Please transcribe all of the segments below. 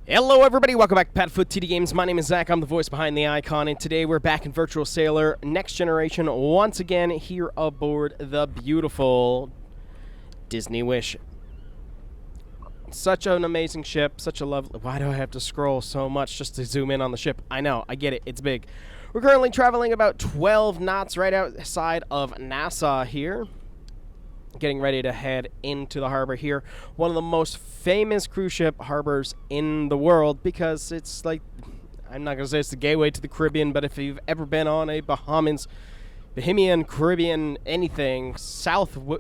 Hello everybody, welcome back to PadFootTD Games. My name is Zach, I'm the voice behind the icon, and today we're back in Virtual Sailor Next Generation once again here aboard the beautiful Disney Wish. Such an amazing ship, such a lovely... Why do I have to scroll so much just to zoom in on the ship? I know, I get it, it's big. We're currently traveling about 12 knots right outside of Nassau here. Getting ready to head into the harbor here. One of the most famous cruise ship harbors in the world because it's like, I'm not going to say it's the gateway to the Caribbean, but if you've ever been on a Bahamian, Caribbean, anything, southeast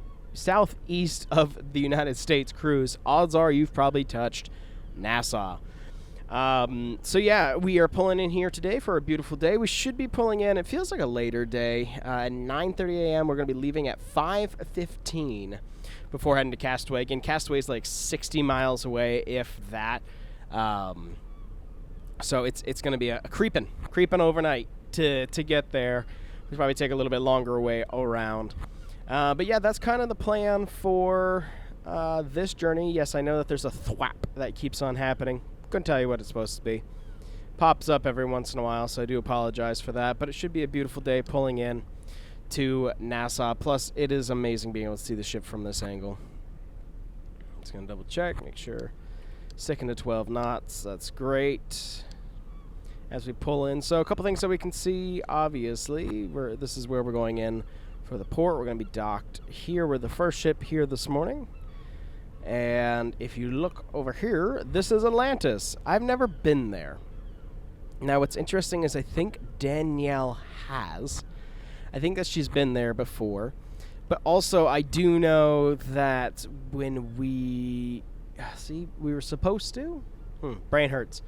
of the United States cruise, odds are you've probably touched Nassau. So yeah, we are pulling in here today for a beautiful day. We should be pulling in, it feels like a later day, at 9:30 a.m. We're going to be leaving at 5:15 before heading to Castaway. Again, Castaway is like 60 miles away, if that. So it's going to be a creeping overnight to get there. We'll probably take a little bit longer way around. But yeah, that's kind of the plan for this journey. Yes, I know that there's a thwap that keeps on happening. Couldn't tell you what it's supposed to be. Pops up every once in a while, so I do apologize for that. But it should be a beautiful day pulling in to Nassau. Plus, it is amazing being able to see the ship from this angle. Just going to double check, make sure. Sticking to 12 knots. That's great. As we pull in. So a couple things that we can see, obviously. This is where we're going in for the port. We're going to be docked here. We're the first ship here this morning. And if you look over here, this is Atlantis. I've never been there. Now, what's interesting is I think Danielle has. I think that she's been there before. But also, I do know that when we... See, we were supposed to? Brain hurts.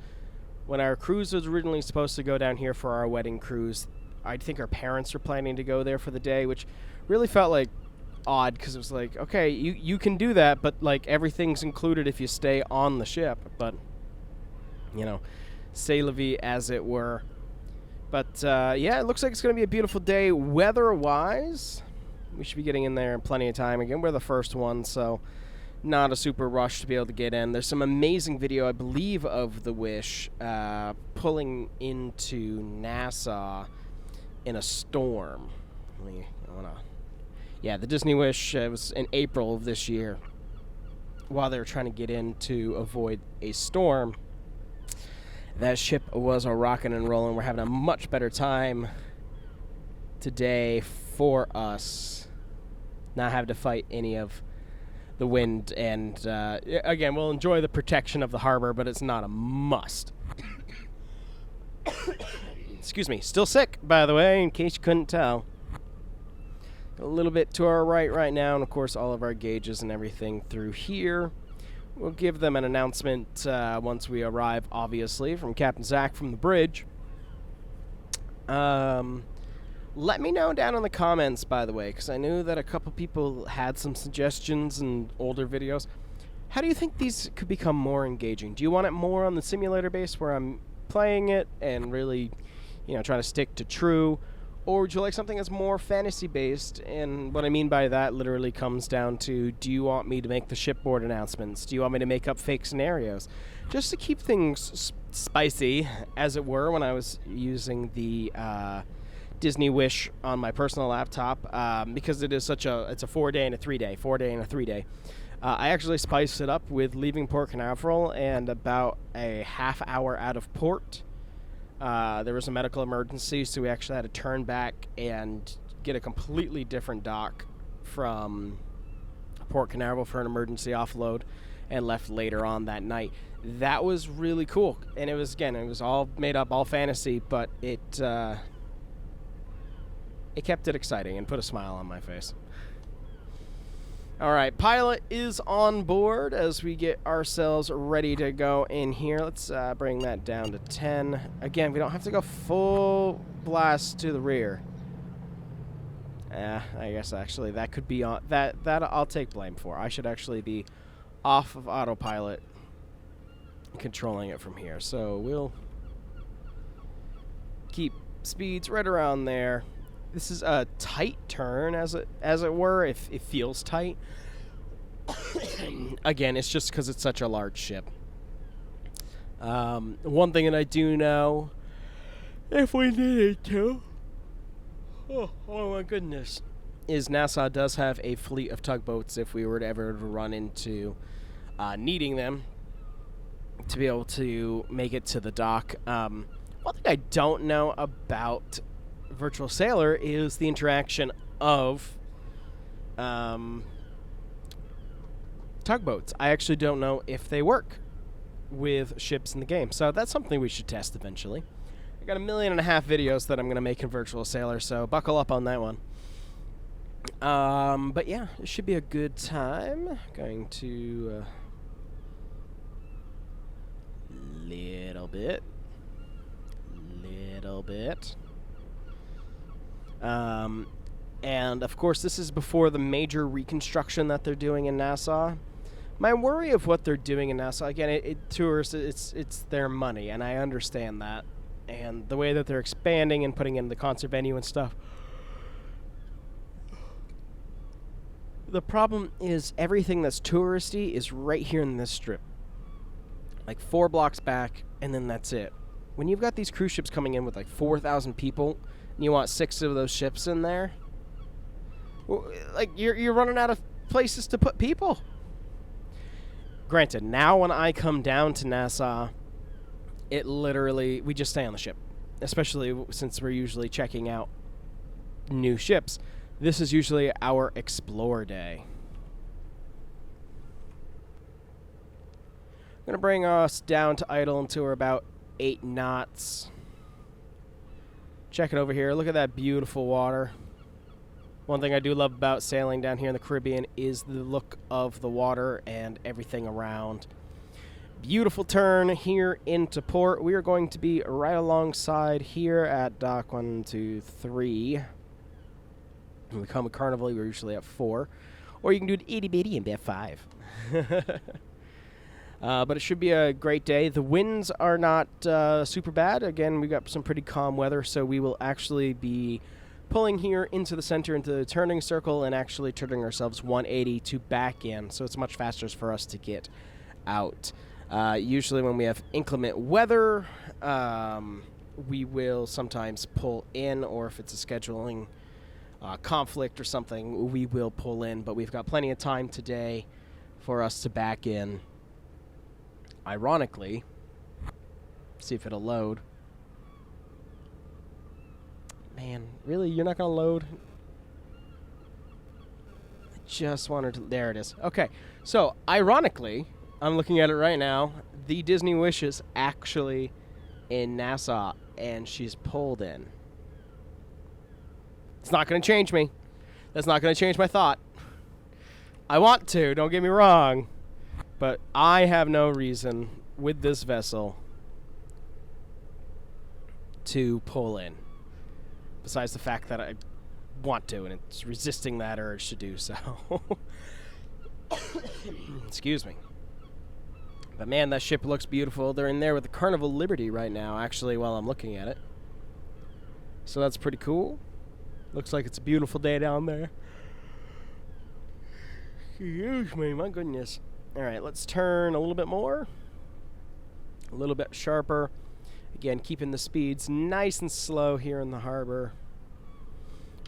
When our cruise was originally supposed to go down here for our wedding cruise, I think our parents were planning to go there for the day, which really felt like odd because it was like, okay, you can do that, but like everything's included if you stay on the ship. But you know, c'est la vie, as it were. But yeah, it looks like it's going to be a beautiful day weather-wise. We should be getting in there in plenty of time. Again, we're the first one, so not a super rush to be able to get in. There's some amazing video, I believe, of the Wish pulling into Nassau in a storm. Yeah, the Disney Wish, it was in April of this year, while they were trying to get in to avoid a storm. That ship was rocking and rolling. We're having a much better time today for us, not having to fight any of the wind. And again, we'll enjoy the protection of the harbor, but it's not a must. Excuse me. Still sick, by the way, in case you couldn't tell. A little bit to our right now, and of course all of our gauges and everything through here. We'll give them an announcement once we arrive, obviously, from Captain Zach from the bridge. Let me know down in the comments, by the way, because I knew that a couple people had some suggestions and older videos. How do you think these could become more engaging? Do you want it more on the simulator base where I'm playing it and really, you know, trying to stick to true? Or would you like something that's more fantasy-based? And what I mean by that literally comes down to, do you want me to make the shipboard announcements? Do you want me to make up fake scenarios? Just to keep things spicy, as it were, when I was using the Disney Wish on my personal laptop, because it is such a, it's a 4-day and a 3-day, 4-day and a 3-day. I actually spiced it up with leaving Port Canaveral and about a half hour out of port. There was a medical emergency, so we actually had to turn back and get a completely different dock from Port Canaveral for an emergency offload, and left later on that night. That was really cool, and it was, again, it was all made up, all fantasy, but it kept it exciting and put a smile on my face. Alright, pilot is on board as we get ourselves ready to go in here. Let's bring that down to 10. Again, we don't have to go full blast to the rear. I guess actually that could be on that I'll take blame for. I should actually be off of autopilot, controlling it from here. So we'll keep speeds right around there. This is a tight turn, as it were. It feels tight. Again, it's just because it's such a large ship. One thing that I do know, if we needed to, oh my goodness, is Nassau does have a fleet of tugboats if we were to ever run into needing them to be able to make it to the dock. One thing I don't know about Virtual Sailor is the interaction of tugboats. I actually don't know if they work with ships in the game, so that's something we should test eventually. I got 1.5 million videos that I'm going to make in Virtual Sailor, so buckle up on that one. But yeah, it should be a good time. Going to little bit. And of course, this is before the major reconstruction that they're doing in Nassau. My worry of what they're doing in Nassau, again, tourists, it's their money, and I understand that. And the way that they're expanding and putting in the concert venue and stuff. The problem is everything that's touristy is right here in this strip. Like 4 blocks back, and then that's it. When you've got these cruise ships coming in with like 4,000 people, and you want 6 of those ships in there, well, like you're running out of places to put people. Granted, now when I come down to Nassau, it literally, we just stay on the ship. Especially since we're usually checking out new ships. This is usually our explore day. I'm going to bring us down to idle until we're about 8 knots. Check it over here. Look at that beautiful water. One thing I do love about sailing down here in the Caribbean is the look of the water and everything around. Beautiful turn here into port. We are going to be right alongside here at dock 1, 2, 3. When we come with Carnival, we're usually at 4. Or you can do it itty bitty and be at 5. But it should be a great day. The winds are not super bad. Again, we've got some pretty calm weather, so we will actually be pulling here into the center, into the turning circle, and actually turning ourselves 180 to back in. So it's much faster for us to get out. Usually when we have inclement weather, we will sometimes pull in, or if it's a scheduling conflict or something, we will pull in. But we've got plenty of time today for us to back in. Ironically, see if it'll load. Man, really? You're not going to load? I just wanted to... There it is. Okay, so ironically, I'm looking at it right now. The Disney Wish is actually in Nassau, and she's pulled in. It's not going to change me. That's not going to change my thought. I want to, don't get me wrong. But I have no reason with this vessel to pull in. Besides the fact that I want to, and it's resisting that urge to do so. Excuse me. But man, that ship looks beautiful. They're in there with the Carnival Liberty right now, actually, while I'm looking at it. So that's pretty cool. Looks like it's a beautiful day down there. Excuse me, my goodness. Alright, let's turn a little bit more. A little bit sharper. Again, keeping the speeds nice and slow here in the harbor.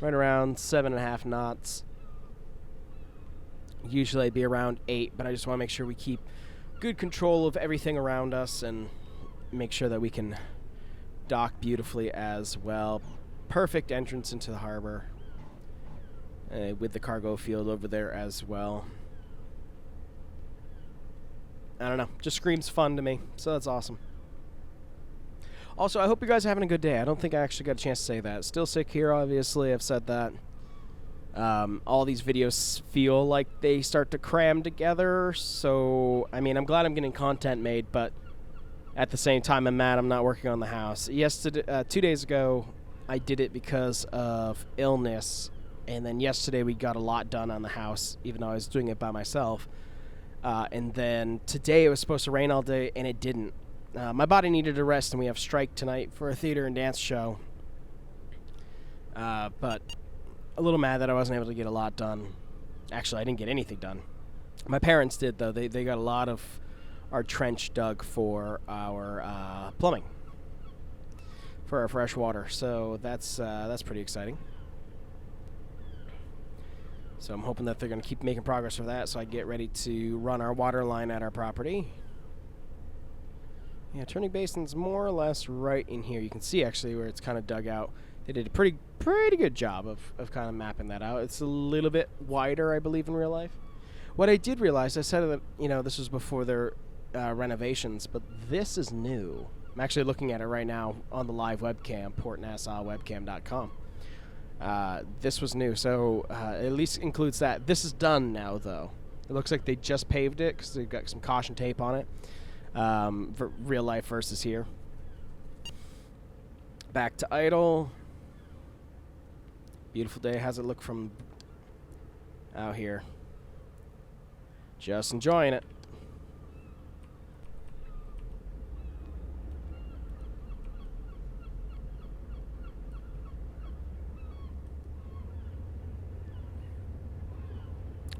Right around 7.5 knots. Usually I'd be around 8, but I just want to make sure we keep good control of everything around us and make sure that we can dock beautifully as well. Perfect entrance into the harbor. With the cargo field over there as well. I don't know. Just screams fun to me. So that's awesome. Also, I hope you guys are having a good day. I don't think I actually got a chance to say that. Still sick here, obviously. I've said that. All these videos feel like they start to cram together. So, I mean, I'm glad I'm getting content made, but at the same time, I'm mad I'm not working on the house. Yesterday, 2 days ago, I did it because of illness. And then yesterday, we got a lot done on the house, even though I was doing it by myself. And then today it was supposed to rain all day, and it didn't. My body needed a rest, and we have strike tonight for a theater and dance show. But a little mad that I wasn't able to get a lot done. Actually, I didn't get anything done. My parents did, though. They got a lot of our trench dug for our plumbing, for our fresh water. So that's pretty exciting. So I'm hoping that they're going to keep making progress with that, so I get ready to run our water line at our property. Yeah, turning basin's more or less right in here. You can see actually where it's kind of dug out. They did a pretty good job of kind of mapping that out. It's a little bit wider, I believe, in real life. What I did realize, I said that, you know, this was before their renovations, but this is new. I'm actually looking at it right now on the live webcam, portnassauwebcam.com. This was new, so at least includes that. This is done now, though. It looks like they just paved it because they've got some caution tape on it. For real life versus here. Back to idle. Beautiful day. How's it look from out here? Just enjoying it.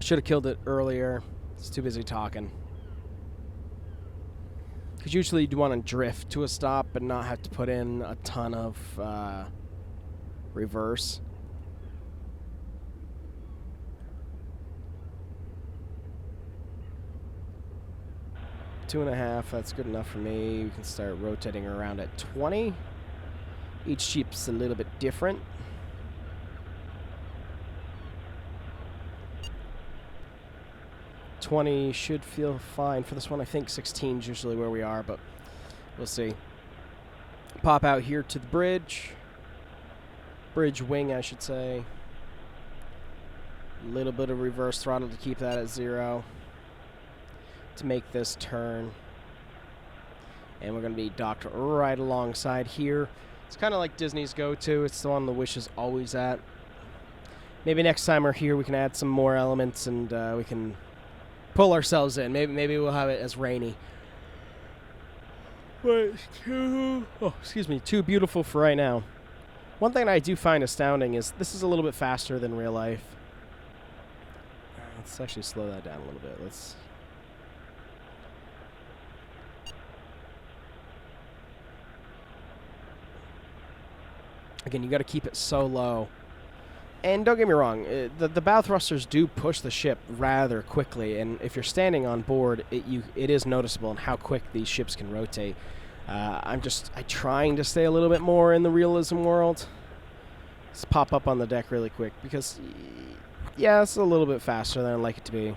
Should have killed it earlier. It's too busy talking. Because usually you'd want to drift to a stop but not have to put in a ton of reverse. Two and a half, that's good enough for me. We can start rotating around at 20. Each sheep's a little bit different. $20 should feel fine for this one. I think 16 is usually where we are, but we'll see. Pop out here to the bridge. Bridge wing, I should say. A little bit of reverse throttle to keep that at 0 to make this turn. And we're going to be docked right alongside here. It's kind of like Disney's go-to. It's the one the Wish is always at. Maybe next time we're here we can add some more elements and we can pull ourselves in. Maybe we'll have it as rainy. But it's too beautiful for right now. One thing I do find astounding is this is a little bit faster than real life. Let's actually slow that down a little bit. Again, you got to keep it so low. And don't get me wrong, the bow thrusters do push the ship rather quickly, and if you're standing on board, it is noticeable in how quick these ships can rotate. I'm trying to stay a little bit more in the realism world. Let's pop up on the deck really quick because, yeah, it's a little bit faster than I'd like it to be.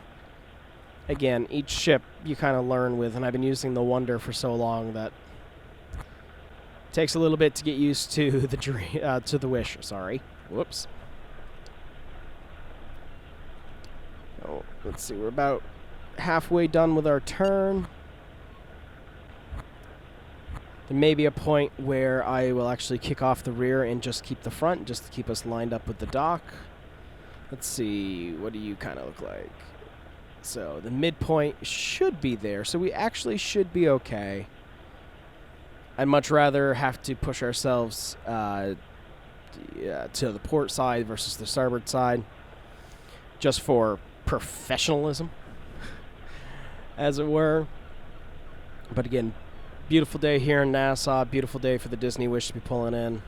Again, each ship you kind of learn with, and I've been using the Wonder for so long that it takes a little bit to get used to the Wish. Sorry, whoops. Oh, let's see, we're about halfway done with our turn. There may be a point where I will actually kick off the rear and just keep the front, just to keep us lined up with the dock. Let's see, what do you kind of look like? So the midpoint should be there, so we actually should be okay. I'd much rather have to push ourselves to the port side versus the starboard side, just for professionalism, as it were. But again, beautiful day here in Nassau. Beautiful day for the Disney Wish to be pulling in.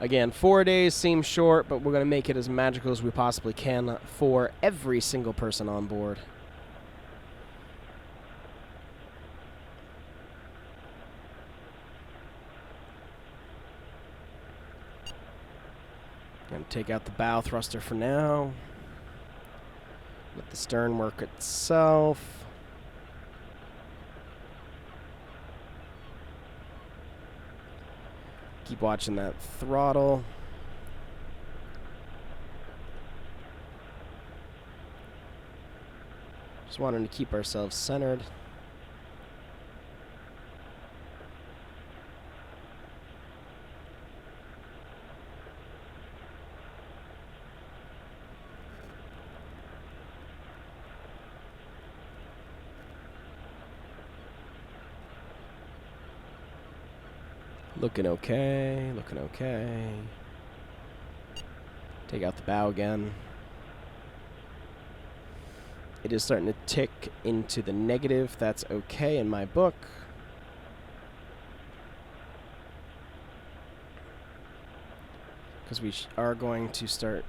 Again, 4 days seems short, but we're going to make it as magical as we possibly can for every single person on board. Going to take out the bow thruster for now. Let the stern work itself. Keep watching that throttle. Just wanting to keep ourselves centered. Looking okay, looking okay. Take out the bow again. It is starting to tick look into the negative. That's okay in my book. Because we are going to start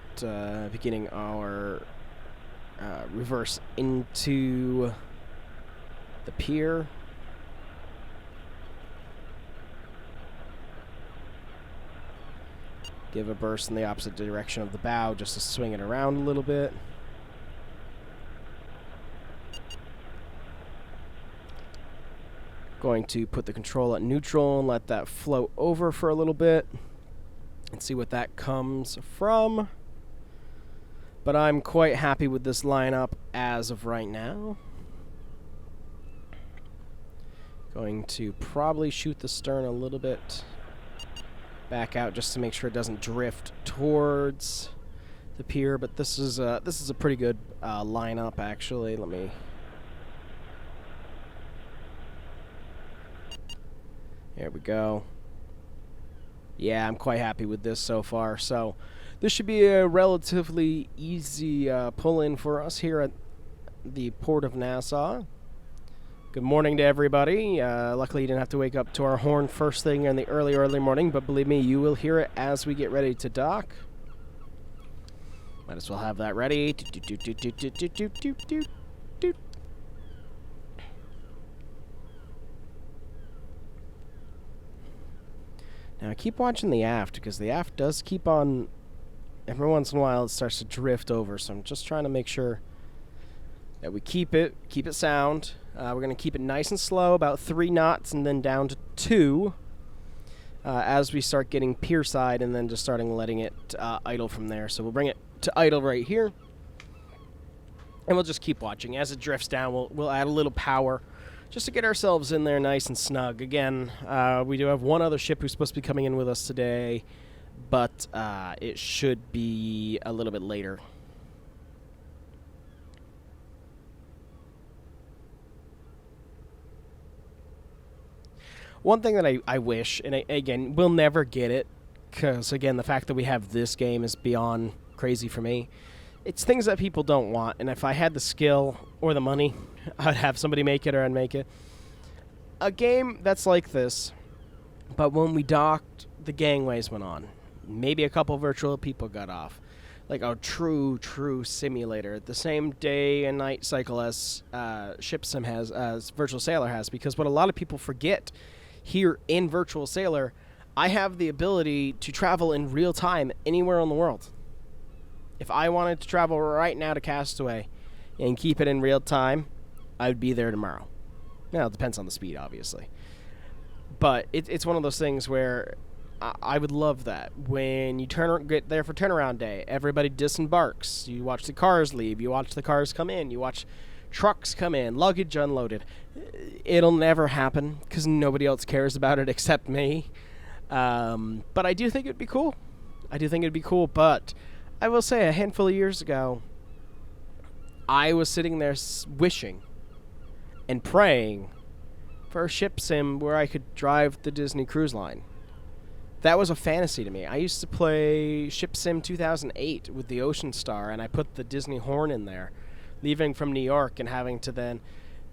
beginning our reverse into the pier. Give a burst in the opposite direction of the bow just to swing it around a little bit. Going to put the control at neutral and let that float over for a little bit and see what that comes from. But I'm quite happy with this lineup as of right now. Going to probably shoot the stern a little bit back out just to make sure it doesn't drift towards the pier. But this is a pretty good lineup actually. Let me. There we go. Yeah, I'm quite happy with this so far. So this should be a relatively easy pull-in for us here at the Port of Nassau. Good morning to everybody. Luckily, you didn't have to wake up to our horn first thing in the early morning, but believe me, you will hear it as we get ready to dock. Might as well have that ready. Now, keep watching the aft, because the aft does keep on, every once in a while, it starts to drift over, so I'm just trying to make sure that we keep it sound. We're going to keep it nice and slow, about 3 knots, and then down to 2 as we start getting pier side, and then just starting letting it idle from there. So we'll bring it to idle right here, and we'll just keep watching. As it drifts down, we'll add a little power, just to get ourselves in there nice and snug. Again, we do have one other ship who's supposed to be coming in with us today, but it should be a little bit later. One thing that I wish, and again, we'll never get it, because, again, the fact that we have this game is beyond crazy for me. It's things that people don't want, and if I had the skill or the money, I'd have somebody make it or I'd make it. A game that's like this, but when we docked, the gangways went on. Maybe a couple virtual people got off. Like a true simulator. The same day and night cycle as Ship Sim has, as Virtual Sailor has, because what a lot of people forget here in Virtual Sailor, I have the ability to travel in real time anywhere in the world. If I wanted to travel right now to Castaway and keep it in real time, I would be there tomorrow. Now, it depends on the speed, obviously. But it's one of those things where I would love that. When you get there for turnaround day, everybody disembarks. You watch the cars leave. You watch the cars come in. You watch trucks come in, luggage unloaded. It'll never happen because nobody else cares about it except me. But I do think it'd be cool. But I will say, a handful of years ago, I was sitting there wishing and praying for a ship sim where I could drive the Disney Cruise Line. That was a fantasy to me. I used to play Ship Sim 2008 with the Ocean Star, and I put the Disney horn in there, leaving from New York and having to then,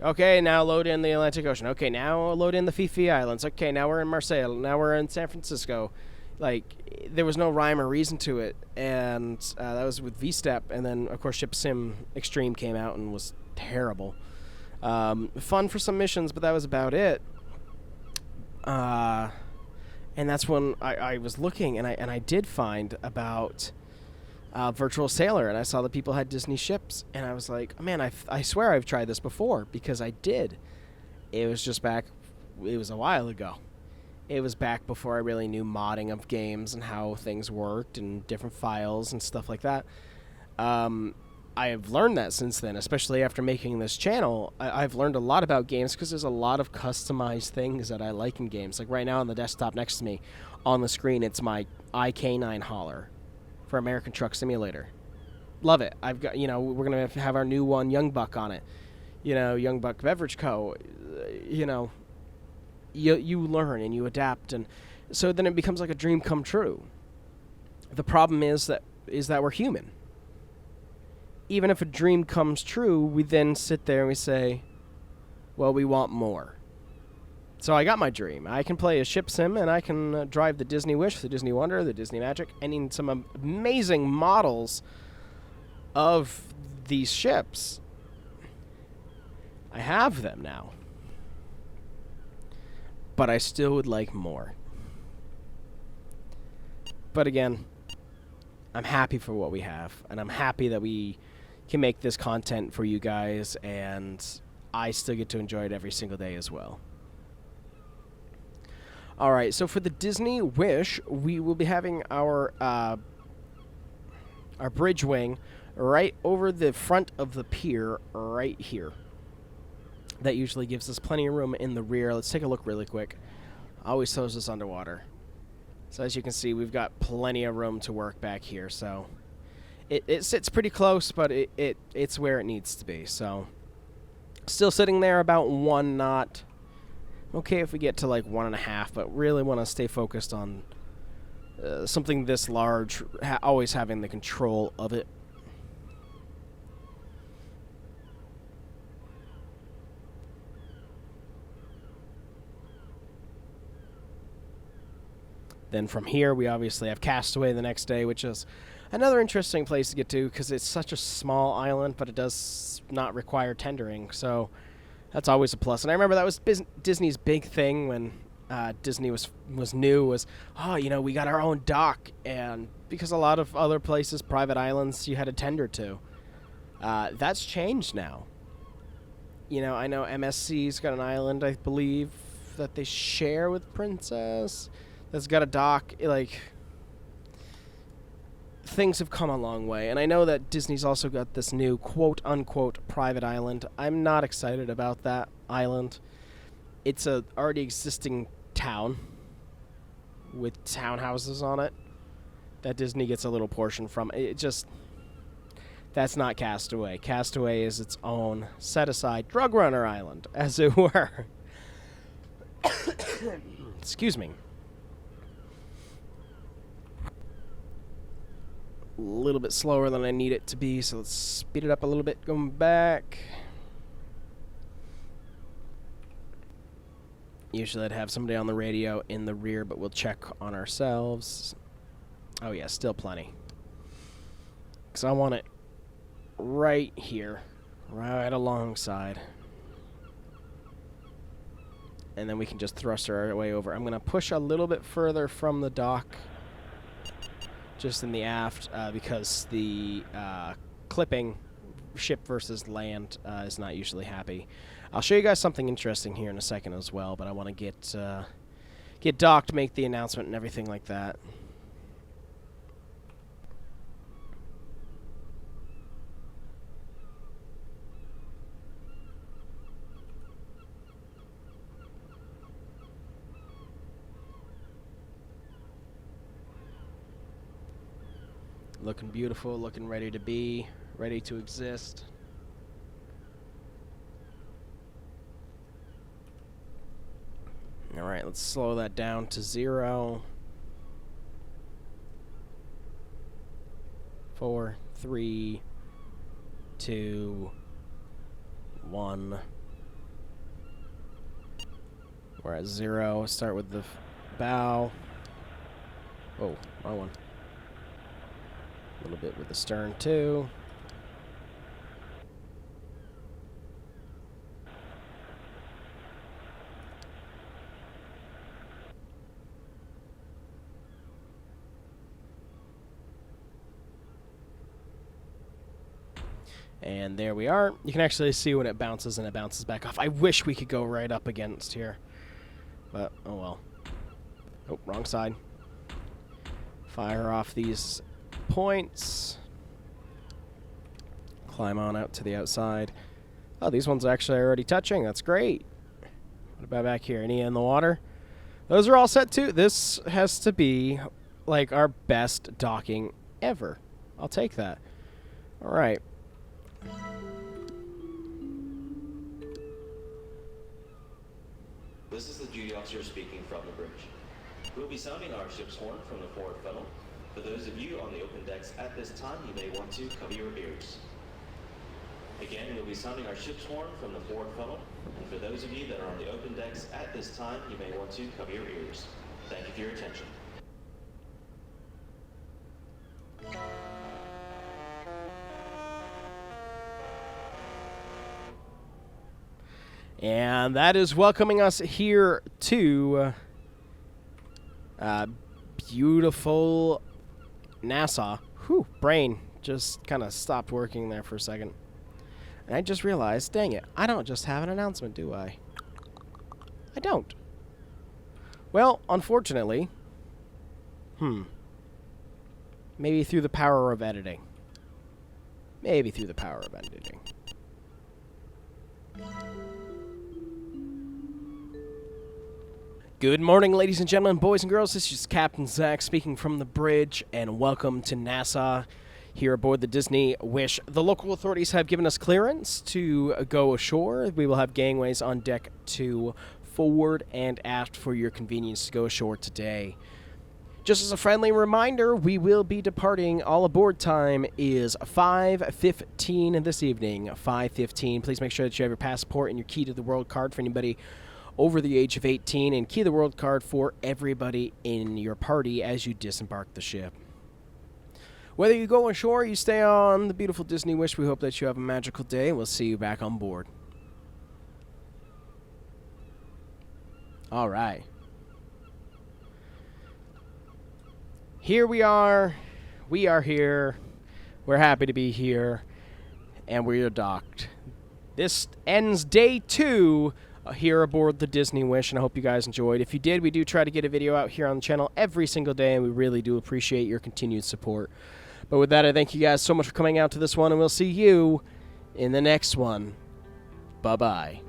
okay, now load in the Atlantic Ocean. Okay, now load in the Fifi Islands. Okay, now we're in Marseille. Now we're in San Francisco. Like, there was no rhyme or reason to it, and that was with V-Step, and then, of course, Ship Sim Extreme came out and was terrible. Fun for some missions, but that was about it. And that's when I was looking, and I did find about Virtual Sailor, and I saw that people had Disney ships, and I was like, man, I swear I've tried this before, because I did. It was just back, it was a while ago. It was back before I really knew modding of games and how things worked and different files and stuff like that. I have learned that since then, especially after making this channel. I've learned a lot about games because there's a lot of customized things that I like in games. Like right now on the desktop next to me, on the screen, it's my IK9 hauler for American Truck Simulator. Love it. I've got, we're going to have our new one, Young Buck, on it. Young Buck Beverage Co. You learn and you adapt, and so then it becomes like a dream come true. The problem is that we're human. even if a dream comes true, we then sit there and we say, well, we want more. So I got my dream. I can play a ship sim, and I can drive the Disney Wish, the Disney Wonder, the Disney Magic, and in some amazing models of these ships. I have them now. But I still would like more. But again, I'm happy for what we have, and I'm happy that we can make this content for you guys, and I still get to enjoy it every single day as well. All right, so for the Disney Wish, we will be having our bridge wing right over the front of the pier right here. That usually gives us plenty of room in the rear. Let's take a look really quick. Always throws us underwater. So as you can see, we've got plenty of room to work back here. So it sits pretty close, but it's where it needs to be. So still sitting there about 1 knot. Okay if we get to like 1.5, but really want to stay focused on something this large, always having the control of it. Then from here, we obviously have Castaway the next day, which is another interesting place to get to because it's such a small island, but it does not require tendering. So that's always a plus. And I remember that was Disney's big thing when Disney was new was, oh, you know, we got our own dock. And because a lot of other places, private islands, you had a tender to. That's changed now. You know, I know MSC's got an island, I believe, that they share with Princess. That's got a dock. Like, things have come a long way. And I know that Disney's also got this new quote-unquote private island. I'm not excited about that island. It's a already existing town with townhouses on it that Disney gets a little portion from. It just... That's not Castaway. Castaway is its own set-aside drug runner island, as it were. Excuse me. A little bit slower than I need it to be, so let's speed it up a little bit going back. Usually I'd have somebody on the radio in the rear, but we'll check on ourselves. Oh yeah, still plenty. Because I want it right here, right alongside. And then we can just thrust our way over. I'm going to push a little bit further from the dock, just in the aft, because the clipping ship versus land is not usually happy. I'll show you guys something interesting here in a second as well, but I want to get docked, make the announcement and everything like that. Looking beautiful, looking ready to be, ready to exist. All right, let's slow that down to 0. 4, 3, 2, 1. We're at 0. Start with the bow. Oh, wrong one. A little bit with the stern, too. And there we are. You can actually see when it bounces and it bounces back off. I wish we could go right up against here. But, oh well. Oh, wrong side. Fire off these points. Climb on out to the outside. Oh, these ones actually are already touching. That's great. What about back here? Any in the water? Those are all set too. This has to be like our best docking ever. I'll take that. All right. This is the duty officer speaking from the bridge. We'll be sounding our ship's horn from the forward funnel. For those of you on the open decks at this time, you may want to cover your ears. Again, we'll be sounding our ship's horn from the forward funnel. And for those of you that are on the open decks at this time, you may want to cover your ears. Thank you for your attention. And that is welcoming us here to beautiful Nassau. Whew, brain just kind of stopped working there for a second. And I just realized, dang it, I don't just have an announcement, do I? I don't. Well, unfortunately, maybe through the power of editing. Maybe through the power of editing. Good morning, ladies and gentlemen, boys and girls. This is Captain Zach speaking from the bridge, and welcome to Nassau here aboard the Disney Wish. The local authorities have given us clearance to go ashore. We will have gangways on deck 2, forward and aft for your convenience to go ashore today. Just as a friendly reminder, we will be departing. All aboard time is 5:15 this evening. 5:15. Please make sure that you have your passport and your key to the world card for anybody over the age of 18, and key the world card for everybody in your party as you disembark the ship. Whether you go ashore or you stay on the beautiful Disney Wish, we hope that you have a magical day. We'll see you back on board. All right. Here we are. We are here. We're happy to be here. And we are docked. This ends day 2 here aboard the Disney Wish, and I hope you guys enjoyed. If you did, we do try to get a video out here on the channel every single day, and we really do appreciate your continued support. But with that, I thank you guys so much for coming out to this one, and we'll see you in the next one. Bye-bye.